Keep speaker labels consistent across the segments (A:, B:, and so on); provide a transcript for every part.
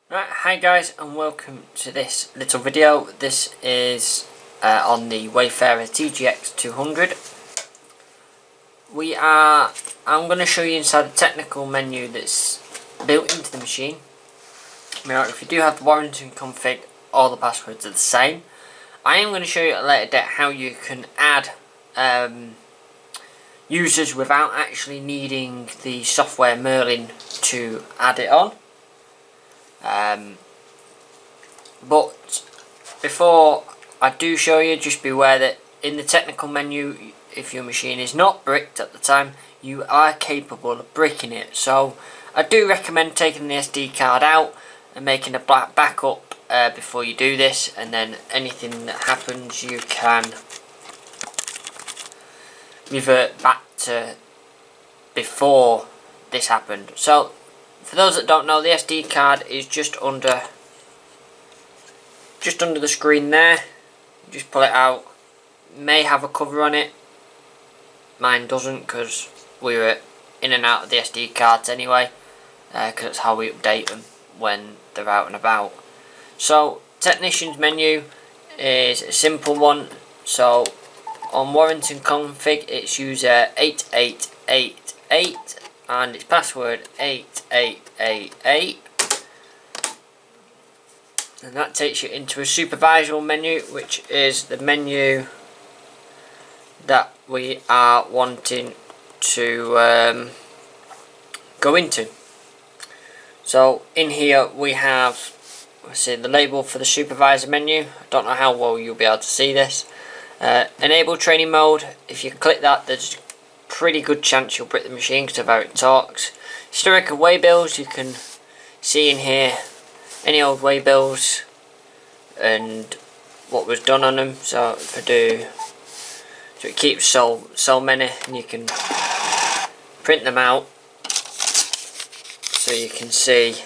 A: Right, hi guys and welcome to this little video. This is on the Wayfarer TGX2000. I'm going to show you inside the technical menu that's built into the machine. Now if you do have the warranty config, all the passwords are the same. I am going to show you at a later date how you can add users without actually needing the software Merlin to add it on. But before I do show you, just be aware that in the technical menu, if your machine is not bricked at the time, you are capable of bricking it. So I do recommend taking the SD card out and making a backup before you do this, and then anything that happens you can revert back to before this happened. So for those that don't know, the SD card is just under the screen there. Just pull it out. It may have a cover on it. Mine doesn't, because we were in and out of the SD cards anyway, because that's how we update them when they're out and about. So technician's menu is a simple one. So on warranty and config, it's user 8888 and its password 8888. And that takes you into a supervisor menu, which is the menu that we are wanting to go into. So in here we have, let's see, the label for the supervisor menu. I don't know how well you'll be able to see this. Enable training mode. If you click that, there's a pretty good chance you'll brick the machine because of how it talks. Historical way bills, you can see in here any old way bills and what was done on them. So if I do, so it keeps so many, and you can print them out so you can see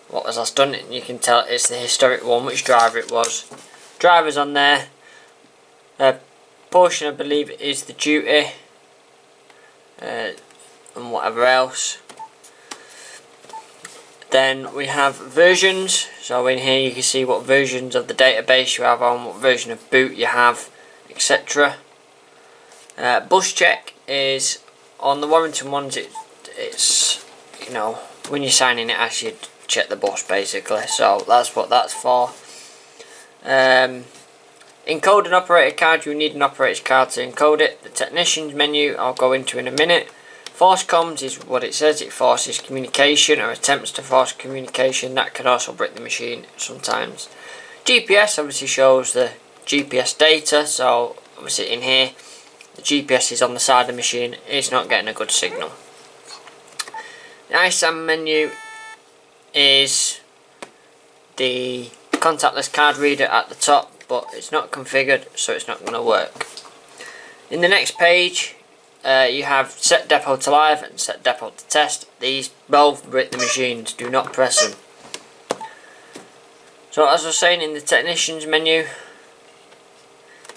A: what was last done, and you can tell it's the historic one, which driver it was. Drivers on there. Portion I believe is the duty and whatever else. Then we have versions. So in here you can see what versions of the database you have on, what version of boot you have, etc. Bus check is on the warranty ones. It's you know, when you're signing it, asks you to check the bus basically. So that's what that's for. Encode an operator card. You need an operator's card to encode it. The technician's menu I'll go into in a minute. Force comms is what it says. It forces communication or attempts to force communication. That can also brick the machine sometimes. GPS obviously shows the GPS data. So obviously in here the GPS is on the side of the machine. It's not getting a good signal. The ISAM menu is the contactless card reader at the top, but it's not configured, so it's not going to work. In the next page you have set depot to live and set depot to test. These both brick the machines, do not press them. So as I was saying, in the technician's menu,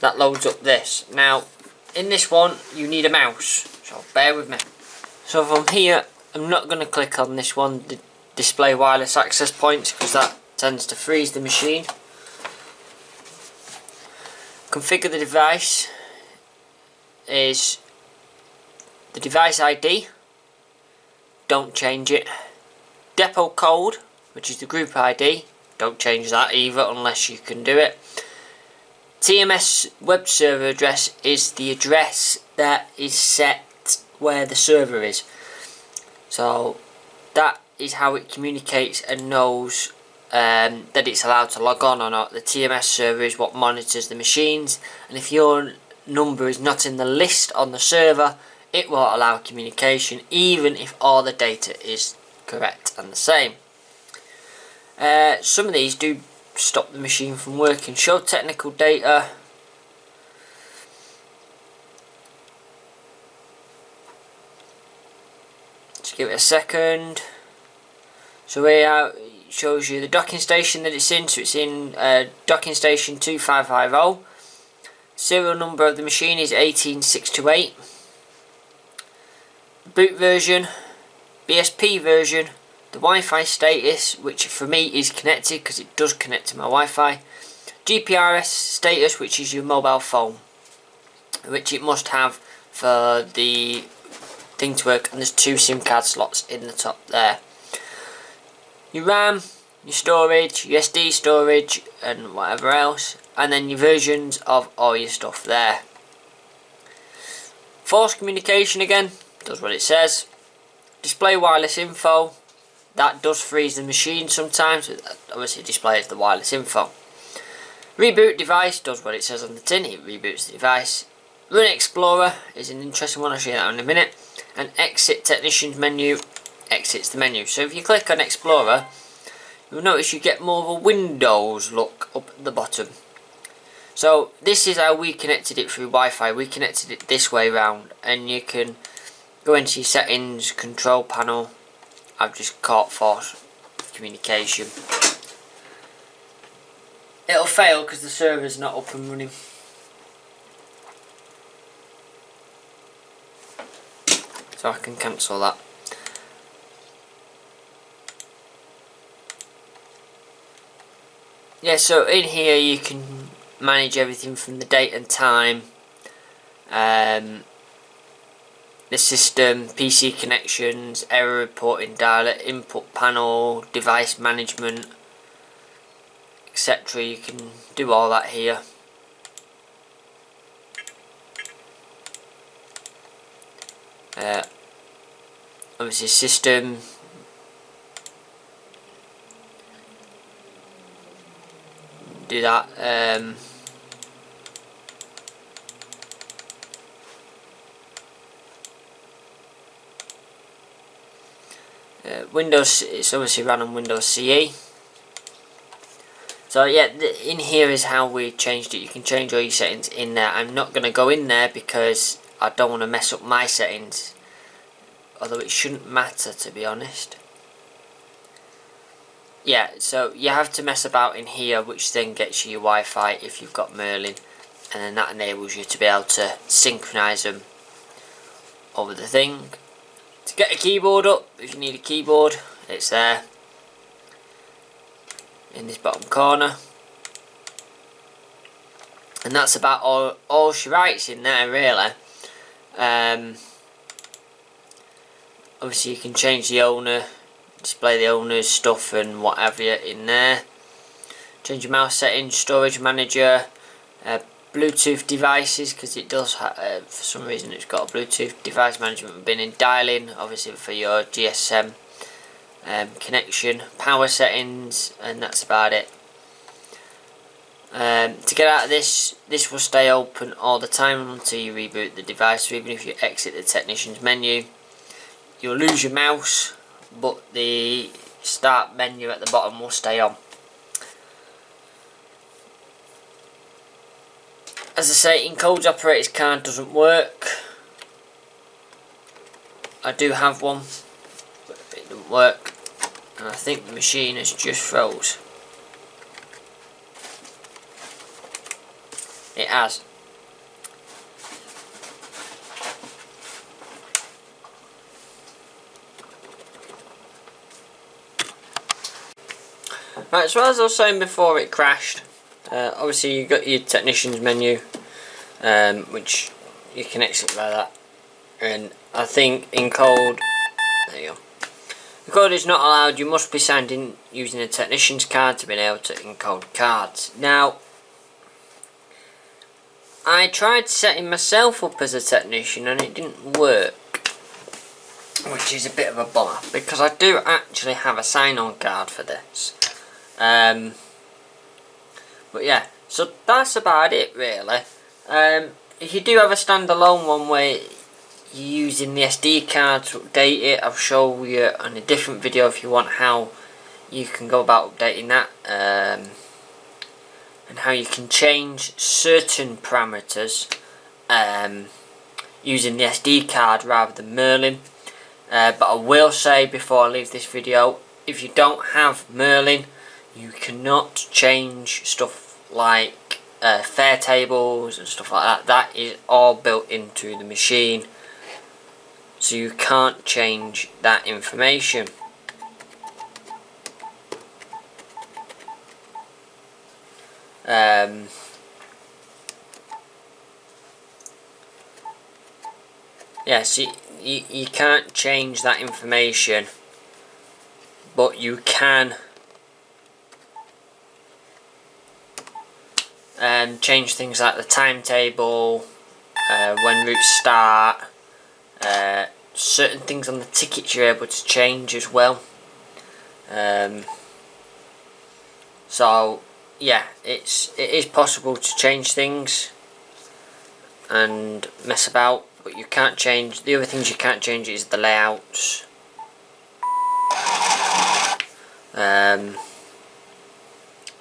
A: that loads up this. Now in this one you need a mouse, so bear with me. So from here, I'm not going to click on this one, the display wireless access points, because that tends to freeze the machine. Configure the device is the device ID, don't change it. Depot code, which is the group ID, don't change that either unless you can do it. TMS web server address is the address that is set where the server is. So that is how it communicates and knows that it's allowed to log on or not. The TMS server is what monitors the machines, and if your number is not in the list on the server, it will allow communication even if all the data is correct and the same. Some of these do stop the machine from working. Show technical data. Just give it a second. So here it shows you the docking station that it's in. So it's in docking station 2550. Serial number of the machine is 18628. Boot version, BSP version, the Wi-Fi status, which for me is connected because it does connect to my Wi-Fi. GPRS status, which is your mobile phone, which it must have for the thing to work, and there's 2 SIM card slots in the top there. Your RAM, your storage, your SD storage and whatever else, and then your versions of all your stuff there. Force communication again, does what it says. Display wireless info, that does freeze the machine sometimes, obviously displays the wireless info. Reboot device, does what it says on the tin, it reboots the device. Run Explorer is an interesting one, I'll show you that in a minute. And exit technician's menu, exits the menu. So if you click on Explorer, you'll notice you get more of a Windows look up at the bottom. So this is how we connected it through Wi-Fi. We connected it this way round, and you can go into your settings, control panel. I've just caught force communication. It'll fail because the server's not up and running. So I can cancel that. Yeah, so in here you can manage everything from the date and time, the system, PC connections, error reporting, dialer, input panel, device management, etc. You can do all that here. Obviously system, do that. Windows, it's obviously run on Windows CE. So yeah, in here is how we changed it. You can change all your settings in there. I'm not going to go in there because I don't want to mess up my settings, although it shouldn't matter, to be honest. Yeah, so you have to mess about in here, which then gets you your Wi-Fi if you've got Merlin, and then that enables you to be able to synchronize them over the thing. To get a keyboard up, if you need a keyboard, it's there in this bottom corner, and that's about all she writes in there, really. Obviously you can change the owner, display the owner's stuff and whatever in there. Change your mouse settings, storage manager, Bluetooth devices, because it does for some reason it's got a Bluetooth device management bin in, dialing obviously for your GSM connection, power settings, and that's about it. To get out of this will stay open all the time until you reboot the device. So even if you exit the technician's menu, you'll lose your mouse, but the start menu at the bottom will stay on. As I say, Encode's operator's card doesn't work. I do have one, but it doesn't work, and I think the machine has just froze. It has. Right, so as I was saying before it crashed, obviously you got your technician's menu, which you can exit by that, and I think Encode, there you go, Encode is not allowed. You must be signed in using a technician's card to be able to encode cards. Now, I tried setting myself up as a technician and it didn't work, which is a bit of a bummer, because I do actually have a sign-on card for this. But yeah, so that's about it really. If you do have a standalone one where you're using the SD card to update it, I'll show you on a different video if you want how you can go about updating that, and how you can change certain parameters using the SD card rather than Merlin. But I will say before I leave this video, if you don't have Merlin, you cannot change stuff like fare tables and stuff like that. That is all built into the machine, so you can't change that information. Yes, you can't change that information, but you can change things like the timetable, when routes start, certain things on the tickets you're able to change as well. So yeah, it is possible to change things and mess about, but you can't change. The other things you can't change is the layouts.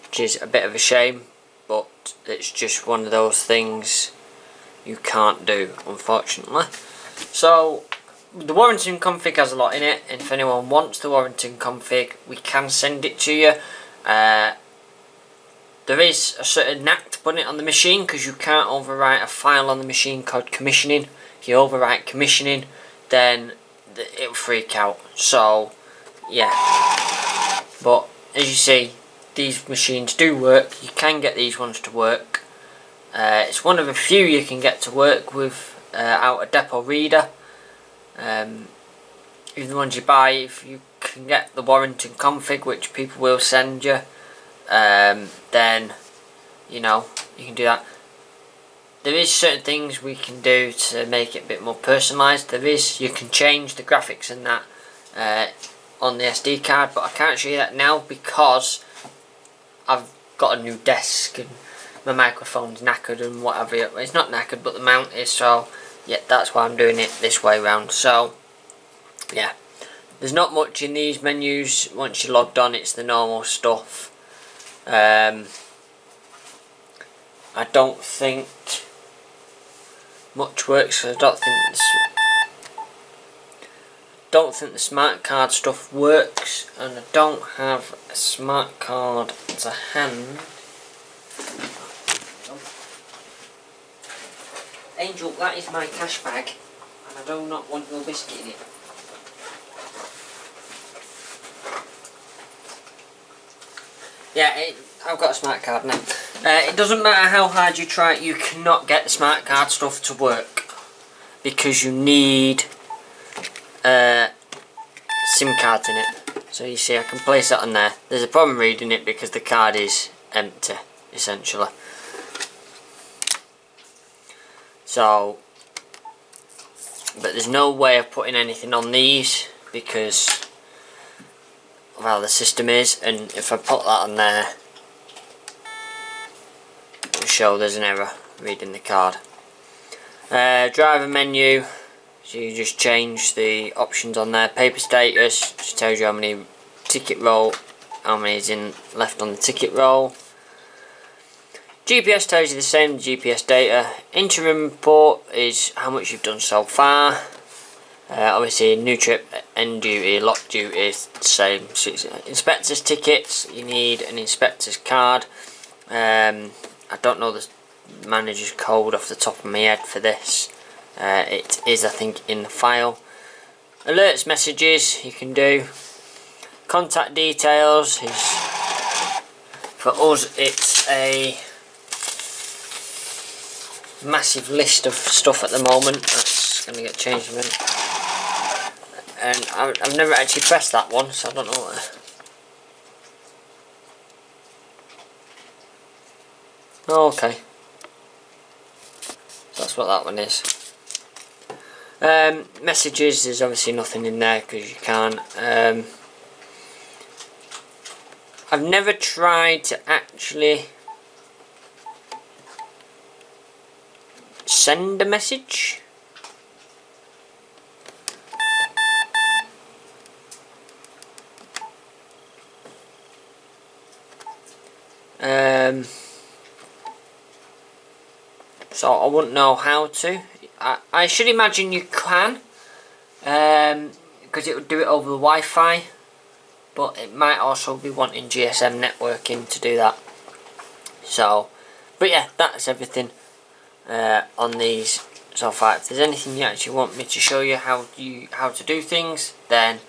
A: Which is a bit of a shame, but it's just one of those things you can't do, unfortunately. So the Warrington config has a lot in it, and if anyone wants the Warrington config, we can send it to you. There is a certain knack to putting it on the machine, because you can't overwrite a file on the machine called commissioning. If you overwrite commissioning, then it'll freak out. So yeah, but as you see, these machines do work. You can get these ones to work. It's one of a few you can get to work with out a depot reader. Even the ones you buy, if you can get the Warrington config, which people will send you, then you know you can do that. There is certain things we can do to make it a bit more personalised. You can change the graphics and that on the SD card, but I can't show you that now because I've got a new desk and my microphone's knackered and whatever. It's not knackered, but the mount is, so yeah, that's why I'm doing it this way round. So yeah, there's not much in these menus. Once you're logged on, it's the normal stuff. I don't think much works. I don't think the smart card stuff works, and I don't have a smart card to hand. Angel, that is my cash bag, and I do not want your biscuit in it. Yeah, I've got a smart card now. It doesn't matter how hard you try, you cannot get the smart card stuff to work, because you need SIM cards in it. So you see, I can place it on there. There's a problem reading it because the card is empty, essentially. So, but there's no way of putting anything on these because of how the system is, and if I put that on there, it will show there's an error reading the card. Driver menu, so you just change the options on there. Paper status, which tells you how many ticket roll, how many is left on the ticket roll. GPS tells you the same GPS data. Interim report is how much you've done so far. Obviously, new trip, end duty, lock duty, same. Inspector's tickets, you need an inspector's card. I don't know the manager's code off the top of my head for this. It is, I think, in the file. Alerts messages you can do. Contact details is, for us, it's a massive list of stuff at the moment. That's going to get changed in a minute. And I've never actually pressed that one, so I don't know what. Oh, okay. So that's what that one is. Messages, there's obviously nothing in there because you can't. I've never tried to actually send a message. So I wouldn't know how to. I should imagine you can, because it would do it over the Wi-Fi, but it might also be wanting GSM networking to do that. So, but yeah, that's everything on these so far. If there's anything you actually want me to show you how to do things, then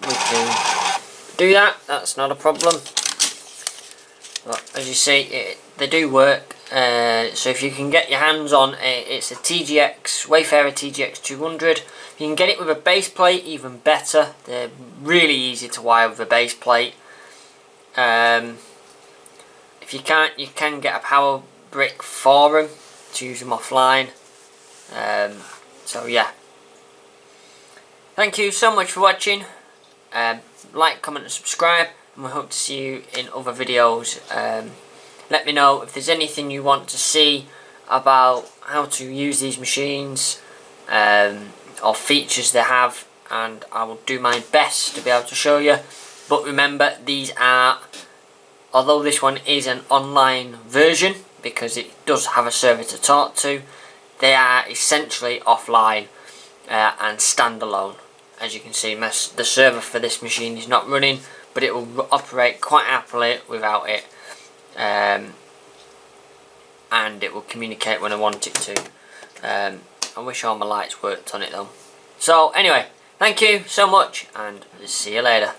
A: we can do that. That's not a problem. But as you see, they do work. So if you can get your hands on it's a TGX Wayfarer TGX200. If you can get it with a base plate, even better. They're really easy to wire with a base plate. If you can't, you can get a power brick for them to use them offline. So yeah, thank you so much for watching. Like, comment and subscribe, and we hope to see you in other videos. Let me know if there's anything you want to see about how to use these machines, or features they have, and I will do my best to be able to show you. But remember, these are, although this one is an online version because it does have a server to talk to, they are essentially offline and standalone. As you can see, the server for this machine is not running, but it will operate quite happily without it, and it will communicate when I want it to. I wish all my lights worked on it though. So anyway, thank you so much, and see you later.